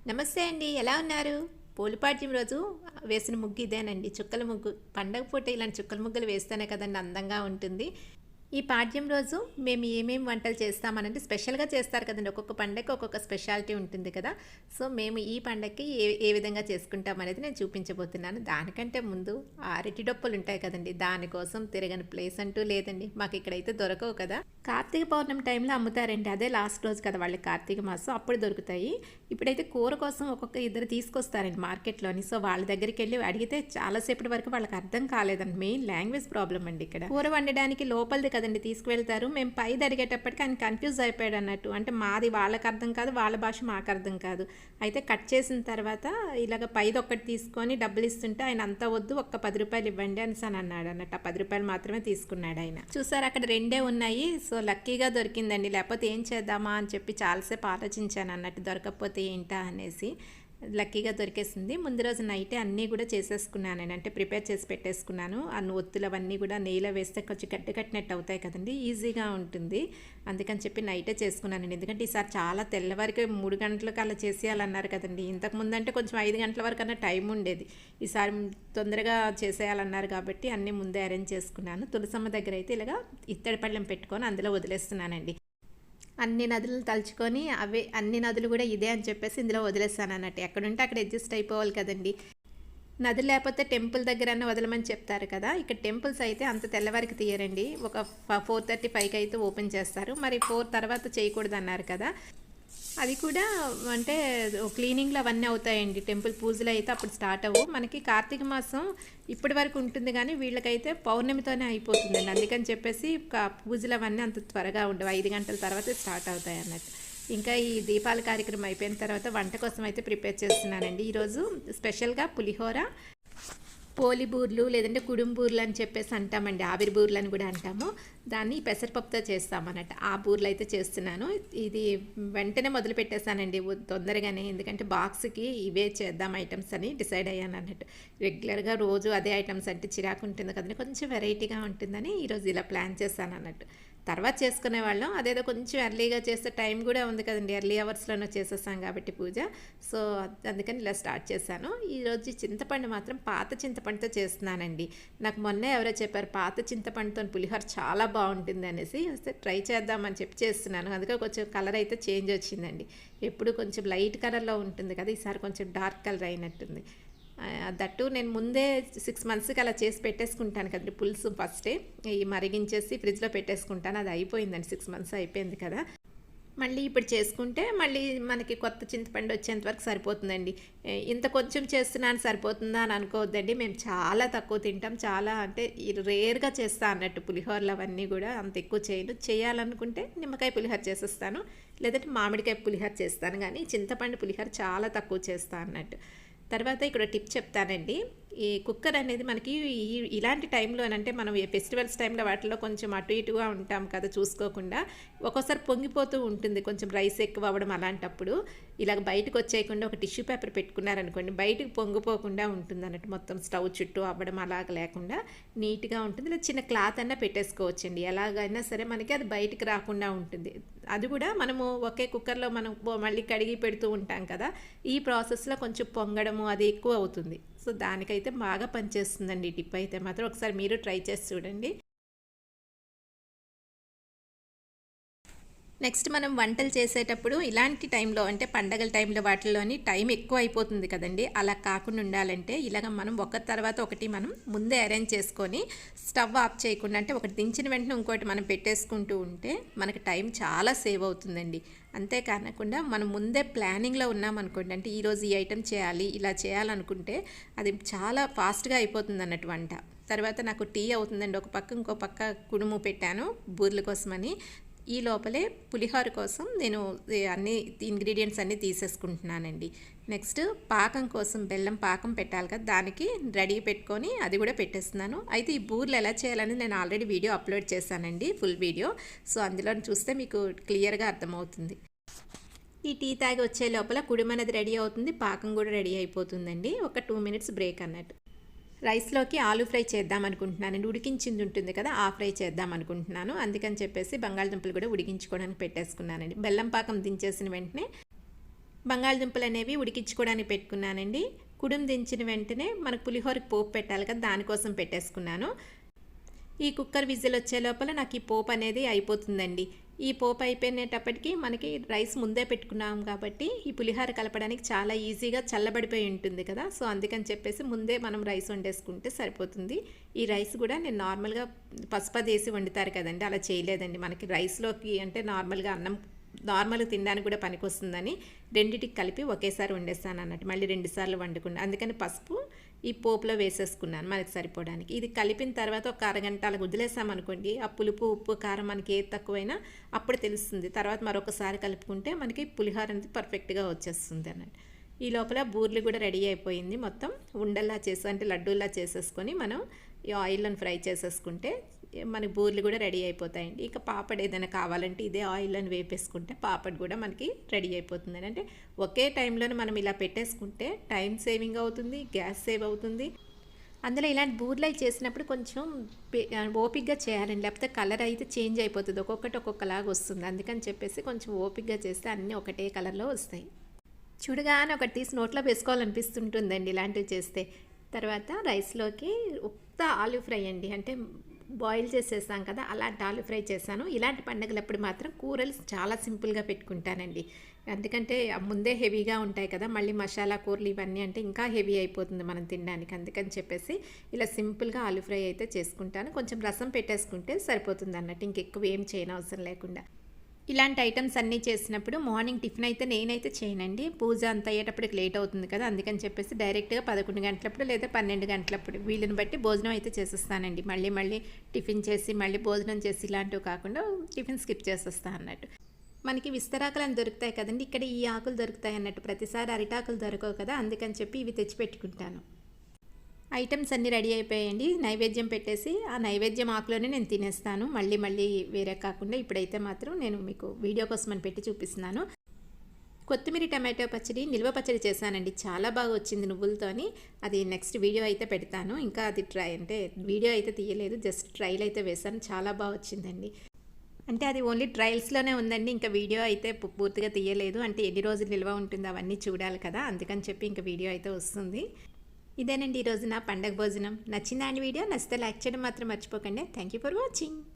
నమస్తే అండి. ఎలా ఉన్నారు? పోలిపాడ్యం రోజు వేసిన ముగ్గు ఇదేనండి. చుక్కల ముగ్గు. పండగ పూట ఇలాంటి చుక్కల ముగ్గులు వేస్తేనే కదండీ అందంగా ఉంటుంది. ఈ పాడ్యం రోజు మేము ఏమేమి వంటలు చేస్తామనంటే స్పెషల్‌గా చేస్తారు కదండీ. ఒక్కొక్క పండగకి ఒక్కొక్క స్పెషాలిటీ ఉంటుంది కదా! సో, మేము ఈ పండగకి ఏ ఏ విధంగా చేసుకుంటామనేది నేను చూపించబోతున్నాను. దానికంటే ముందు ఆ అరటి డొప్పలుంటాయి కదండీ. దానికోసం తిరగని ప్లేస్ అంటూ లేదండి. మాకిక్కడైతే దొరకవు కదా! కార్తీక పౌర్ణమి టైంలో అమ్ముతారండి. అదే లాస్ట్ రోజు కదా వాళ్ళకి కార్తీక మాసం. అప్పుడు దొరుకుతాయి. ఇప్పుడైతే కూర కోసం ఒక్కొక్క ఇద్దరు తీసుకొస్తారండి మార్కెట్‌లోని. సో, వాళ్ళ దగ్గరికెళ్ళి అడిగితే చాలా సేపటి వరకు వాళ్ళకి అర్థం కాలేదండి. మెయిన్ లాంగ్వేజ్ ప్రాబ్లమ్ అండి ఇక్కడ. కూర వండడానికి లోపలిది కదండి తీసుకువెళ్తారు. మేము పైది అడిగేటప్పటికి ఆయన కన్‌ఫ్యూజ్ అయిపోయాడు అన్నట్టు. అంటే మాది వాళ్ళకి అర్థం కాదు, వాళ్ళ భాష మాకు అర్థం కాదు. అయితే కట్ చేసిన తర్వాత ఇలాగ పైదొక్కటి తీసుకొని డబ్బులు ఇస్తుంటే ఆయన అంతా వద్దు, ఒక్క రూ. 10 ఇవ్వండి అనేసని అన్నాడు అన్నట్టు. ఆ రూ. 10 మాత్రమే తీసుకున్నాడు ఆయన. చూసారు అక్కడ రెండే ఉన్నాయి. సో, లక్కీగా దొరికిందండి. లేకపోతే ఏం చేద్దామా అని చెప్పి చాలాసేపు ఆలోచించాను అన్నట్టు, దొరకకపోతే ఏంటా అనేసి. లక్కీగా దొరికేసింది. ముందు రోజు నైటే అన్నీ కూడా చేసేసుకున్నానండి. అంటే ప్రిపేర్ చేసి పెట్టేసుకున్నాను. ఆ ఒత్తులు అవన్నీ కూడా నెయ్యిలో వేస్తే కొంచెం గట్టి కట్టినట్టు అవుతాయి కదండి, ఈజీగా ఉంటుంది. అందుకని చెప్పి నైటే చేసుకున్నానండి. ఎందుకంటే ఈసారి చాలా తెల్లవారికి 3 గంటలకు అలా చేసేయాలన్నారు కదండి. ఇంతకుముందు అంటే కొంచెం 5 గంటల వరకు అన్న టైం ఉండేది. ఈసారి తొందరగా చేసేయాలన్నారు కాబట్టి అన్నీ ముందే అరేంజ్ చేసుకున్నాను. తులసమ్మ దగ్గర అయితే ఇలాగా ఇత్తడి పళ్ళెం పెట్టుకొని అందులో వదిలేస్తున్నానండి. అన్ని నదులను తలుచుకొని అవే అన్ని నదులు కూడా ఇదే అని చెప్పేసి ఇందులో వదిలేస్తాను అన్నట్టు. ఎక్కడుంటే అక్కడ అడ్జస్ట్ అయిపోవాలి కదండి. నది లేకపోతే టెంపుల్ దగ్గరన్నా వదలమని చెప్తారు కదా. ఇక్కడ టెంపుల్స్ అయితే అంత తెల్లవారికి తీయరండి. ఒక 4:30, 5కి అయితే ఓపెన్ చేస్తారు. మరి 4 తర్వాత చేయకూడదు అన్నారు కదా. అది కూడా అంటే క్లీనింగ్లు అవన్నీ అవుతాయండి. టెంపుల్ పూజలు అయితే అప్పుడు స్టార్ట్ అవ్వు. మనకి కార్తీక మాసం ఇప్పటి వరకు ఉంటుంది కానీ వీళ్ళకైతే పౌర్ణమితోనే అయిపోతుందండి. అందుకని చెప్పేసి పూజలు అవన్నీ అంత త్వరగా ఉండవు. 5 గంటల తర్వాత స్టార్ట్ అవుతాయి అన్నట్టు. ఇంకా ఈ దీపాల కార్యక్రమం అయిపోయిన తర్వాత వంట కోసం అయితే ప్రిపేర్ చేస్తున్నానండి. ఈరోజు స్పెషల్గా పులిహోర, పోలిబూర్లు లేదంటే కుడుంబూర్లు అని చెప్పేసి అంటామండి. ఆవిరి బూర్లు అని కూడా అంటాము. దాన్ని పెసరపప్పుతో చేస్తామన్నట్టు. ఆ బూర్లు అయితే చేస్తున్నాను. ఇది వెంటనే మొదలు పెట్టేశానండి తొందరగానే. ఎందుకంటే బాక్స్కి ఇవే చేద్దాం ఐటమ్స్ అని డిసైడ్ అయ్యాను అన్నట్టు. రెగ్యులర్గా రోజు అదే ఐటమ్స్ అంటే చిరాకు ఉంటుంది కదండి. కొంచెం వెరైటీగా ఉంటుందని ఈరోజు ఇలా ప్లాన్ చేశాను అన్నట్టు. తర్వాత చేసుకునే వాళ్ళం. అదేదో కొంచెం ఎర్లీగా చేస్తే టైం కూడా ఉంది కదండి. ఎర్లీ అవర్స్లోనే చేసేసాం కాబట్టి పూజ. సో, అందుకని ఇలా స్టార్ట్ చేశాను. ఈరోజు చింతపండు మాత్రం పాత చింతపండుతో చేస్తున్నానండి. నాకు మొన్నే ఎవరో చెప్పారు పాత చింతపండుతో పులిహోర చాలా బాగుంటుంది అనేసి. వస్తే ట్రై చేద్దామని చెప్పి చేస్తున్నాను. అందుకే కొంచెం కలర్ అయితే చేంజ్ వచ్చిందండి. ఎప్పుడు కొంచెం లైట్ కలర్లో ఉంటుంది కదా, ఈసారి కొంచెం డార్క్ కలర్ అయినట్టుంది. దట్టు నేను ముందే 6 మంత్స్కి అలా చేసి పెట్టేసుకుంటాను కదండి. పులుసు ఫస్టే ఈ మరిగించేసి ఫ్రిడ్జ్లో పెట్టేసుకుంటాను. అది అయిపోయిందండి, 6 మంత్స్ అయిపోయింది కదా. మళ్ళీ ఇప్పుడు చేసుకుంటే మళ్ళీ మనకి కొత్త చింతపండు వచ్చేంత వరకు సరిపోతుందండి. ఇంత కొంచెం చేస్తున్నాను సరిపోతుందా అని అనుకోవద్దండి. మేము చాలా తక్కువ తింటాం. చాలా అంటే రేర్గా చేస్తా అన్నట్టు. పులిహోరలు అవన్నీ కూడా అంత ఎక్కువ చేయను. చేయాలనుకుంటే నిమ్మకాయ పులిహోర చేసేస్తాను, లేదంటే మామిడికాయ పులిహోర చేస్తాను. కానీ చింతపండు పులిహోర చాలా తక్కువ చేస్తా అన్నట్టు. తర్వాత ఇక్కడ టిప్ చెప్తానండి. ఈ కుక్కర్ అనేది మనకి ఇలాంటి టైంలో అంటే మనం ఫెస్టివల్స్ టైంలో వాటిలో కొంచెం అటు ఇటుగా ఉంటాం కదా చూసుకోకుండా. ఒక్కోసారి పొంగిపోతూ ఉంటుంది కొంచెం రైస్ ఎక్కువ అవ్వడం. అలాంటప్పుడు ఇలాగ బయటకు వచ్చేయకుండా ఒక టిష్యూ పేపర్ పెట్టుకున్నారనుకోండి, బయటకు పొంగిపోకుండా ఉంటుంది అన్నట్టు. మొత్తం స్టవ్ చుట్టూ అవ్వడం అలాగ లేకుండా నీట్గా ఉంటుంది. లేదా చిన్న క్లాత్ అన్నా పెట్టేసుకోవచ్చండి. ఎలాగైనా సరే మనకి అది బయటకు రాకుండా ఉంటుంది. అది కూడా మనము ఒకే కుక్కర్లో మనం మళ్ళీ కడిగి పెడుతూ ఉంటాం కదా. ఈ ప్రాసెస్లో కొంచెం పొంగడము అది ఎక్కువ అవుతుంది. సో, దానికైతే బాగా పనిచేస్తుందండి ఈ టిప్ అయితే మాత్రం. ఒకసారి మీరు ట్రై చేసి చూడండి. నెక్స్ట్ మనం వంటలు చేసేటప్పుడు ఇలాంటి టైంలో అంటే పండగల టైంలో వాటిల్లోని టైం ఎక్కువ అయిపోతుంది కదండి. అలా కాకుండా ఉండాలంటే ఇలాగ మనం ఒక తర్వాత ఒకటి మనం ముందే అరేంజ్ చేసుకొని స్టవ్ ఆఫ్ చేయకుండా, అంటే ఒకటి దించిన వెంటనే ఇంకోటి మనం పెట్టేసుకుంటూ ఉంటే మనకి టైం చాలా సేవ్ అవుతుందండి. అంతేకాకుండా మనం ముందే ప్లానింగ్లో ఉన్నామనుకోండి, అంటే ఈరోజు ఈ ఐటెం చేయాలి ఇలా చేయాలనుకుంటే అది చాలా ఫాస్ట్గా అయిపోతుంది అన్నట్టు వంట. తర్వాత నాకు టీ అవుతుందండి ఒక పక్క, ఇంకో పక్క కుడుము పెట్టాను బూర్ల కోసమని. ఈ లోపలే పులిహోర కోసం నేను అన్ని ఇంగ్రీడియంట్స్ అన్నీ తీసేసుకుంటున్నానండి. నెక్స్ట్ పాకం కోసం బెల్లం పాకం పెట్టాలి కదా, దానికి రెడీ పెట్టుకొని అది కూడా పెట్టేస్తున్నాను. అయితే ఈ బూర్లు ఎలా చేయాలని నేను ఆల్రెడీ వీడియో అప్లోడ్ చేశానండి, ఫుల్ వీడియో. సో, అందులో చూస్తే మీకు క్లియర్గా అర్థమవుతుంది. ఈ టీ తాగి వచ్చే లోపల కుడుమనేది రెడీ అవుతుంది, పాకం కూడా రెడీ అయిపోతుందండి. ఒక 2 మినిట్స్ బ్రేక్ అన్నట్టు. రైస్లోకి ఆలూ ఫ్రై చేద్దాం అనుకుంటున్నానండి. ఉడికించింది ఉంటుంది కదా, ఆ ఫ్రై చేద్దాం అనుకుంటున్నాను. అందుకని చెప్పేసి బంగాళదుంపలు కూడా ఉడికించుకోవడానికి పెట్టేసుకున్నానండి. బెల్లం పాకం దించేసిన వెంటనే బంగాళదుంపలు అనేవి ఉడికించుకోవడానికి పెట్టుకున్నానండి. కుడుం దించిన వెంటనే మనకు పులిహోరకి పోపు పెట్టాలి కదా, దానికోసం పెట్టేసుకున్నాను. ఈ కుక్కర్ విజిల్ వచ్చే లోపల నాకు ఈ పోపు అనేది అయిపోతుందండి. ఈ పోపు అయిపోయినప్పటికీ మనకి రైస్ ముందే పెట్టుకున్నాం కాబట్టి ఈ పులిహోర కలపడానికి చాలా ఈజీగా చల్లబడిపోయి ఉంటుంది కదా. సో అందుకని చెప్పేసి ముందే మనం రైస్ వండేసుకుంటే సరిపోతుంది. ఈ రైస్ కూడా నేను నార్మల్గా పసుపది వేసి వండుతారు కదండి, అలా చేయలేదండి. మనకి రైస్లోకి అంటే నార్మల్గా అన్నం నార్మల్గా తినడానికి కూడా పనికొస్తుందని రెండిటికి కలిపి ఒకేసారి వండేస్తాను అన్నట్టు, మళ్ళీ 2 సార్లు వండుకున్నాను. అందుకని పసుపు ఈ పోపులో వేసేసుకున్నాను మనకి సరిపోవడానికి. ఇది కలిపిన తర్వాత ఒక అరగంట అలా వదిలేసామనుకోండి, ఆ పులుపు ఉప్పు కారం మనకి ఏది తక్కువైనా అప్పుడు తెలుస్తుంది. తర్వాత మరొకసారి కలుపుకుంటే మనకి పులిహోర అనేది పర్ఫెక్ట్గా వచ్చేస్తుంది అన్నట్టు. ఈ లోపల బూర్లు కూడా రెడీ అయిపోయింది. మొత్తం ఉండల్లా చేసి అంటే లడ్డూల్లా చేసేసుకొని మనం ఈ ఆయిల్లోని ఫ్రై చేసేసుకుంటే మనకి బూర్లు కూడా రెడీ అయిపోతాయండి. ఇక పాపడ్ ఏదైనా కావాలంటే ఇదే ఆయిల్లోని వేపేసుకుంటే పాపడ్ కూడా మనకి రెడీ అయిపోతుంది. అంటే ఒకే టైంలోనే మనం ఇలా పెట్టేసుకుంటే టైం సేవింగ్ అవుతుంది, గ్యాస్ సేవ్ అవుతుంది. అందులో ఇలాంటి బూర్లు అవి చేసినప్పుడు కొంచెం ఓపిక్గా చేయాలండి, లేకపోతే కలర్ అయితే చేంజ్ అయిపోతుంది, ఒక్కొక్కటి ఒక్కొక్కలాగా వస్తుంది. అందుకని చెప్పేసి కొంచెం ఓపిక్గా చేస్తే అన్నీ ఒకటే కలర్లో వస్తాయి. చూడగానే ఒకటి తీసి నోట్లో వేసుకోవాలనిపిస్తుంటుందండి ఇలాంటివి చేస్తే. తర్వాత రైస్లోకి ఉత్త ఆలూ ఫ్రై అండి, అంటే బాయిల్ చేసేసాం కదా అలాంటి ఆలూ ఫ్రై చేశాను. ఇలాంటి పండుగలప్పుడు మాత్రం కూరలు చాలా సింపుల్గా పెట్టుకుంటానండి. ఎందుకంటే ముందే హెవీగా ఉంటాయి కదా, మళ్ళీ మసాలా కూరలు ఇవన్నీ అంటే ఇంకా హెవీ అయిపోతుంది మనం తినడానికి. అందుకని చెప్పేసి ఇలా సింపుల్గా ఆలూ ఫ్రై అయితే చేసుకుంటాను. కొంచెం రసం పెట్టేసుకుంటే సరిపోతుంది అన్నట్టు, ఇంకెక్కువ ఏం చేయనవసరం లేకుండా. ఇలాంటి ఐటమ్స్ అన్నీ చేసినప్పుడు మార్నింగ్ టిఫిన్ అయితే నేనైతే చేయనండి. పూజ అంత అయ్యేటప్పటికి లేట్ అవుతుంది కదా, అందుకని చెప్పేసి డైరెక్ట్గా 11 గంటలప్పుడు లేదా 12 గంటలప్పుడు వీళ్ళని బట్టి భోజనం అయితే చేసేస్తానండి. మళ్ళీ టిఫిన్ చేసి మళ్ళీ భోజనం చేసి ఇలాంటివి కాకుండా టిఫిన్ స్కిప్ చేసేస్తాను అన్నట్టు. మనకి విస్తరాకులు అని దొరుకుతాయి కదండి, ఇక్కడ ఈ ఆకులు దొరుకుతాయి అన్నట్టు. ప్రతిసారి అరిటాకులు దొరకవు కదా, అందుకని చెప్పి ఇవి తెచ్చిపెట్టుకుంటాను. ఐటమ్స్ అన్నీ రెడీ అయిపోయాయండి. నైవేద్యం పెట్టేసి ఆ నైవేద్యం ఆకులోనే నేను తినేస్తాను. మళ్ళీ వేరే కాకుండా ఇప్పుడైతే మాత్రం నేను మీకు వీడియో కోసం అని పెట్టి చూపిస్తున్నాను. కొత్తిమీర టమాటో పచ్చడి, నిల్వ పచ్చడి చేశానండి. చాలా బాగా వచ్చింది నువ్వులతోని. అది నెక్స్ట్ వీడియో అయితే పెడతాను. ఇంకా అది ట్రై అంటే వీడియో అయితే తీయలేదు, జస్ట్ ట్రైల్ అయితే వేశాను. చాలా బాగా వచ్చిందండి. అంటే అది ఓన్లీ ట్రయల్స్లోనే ఉందండి, ఇంకా వీడియో అయితే పూర్తిగా తీయలేదు. అంటే ఎన్ని రోజులు నిల్వ ఉంటుంది అవన్నీ చూడాలి కదా, అందుకని చెప్పి ఇంకా వీడియో అయితే వస్తుంది. ఇదేనండి ఈరోజు నా పండగ భోజనం. నచ్చిందా అండి వీడియో? నచ్చితే లైక్ చేయడం మాత్రం మర్చిపోకండి. Thank you for watching.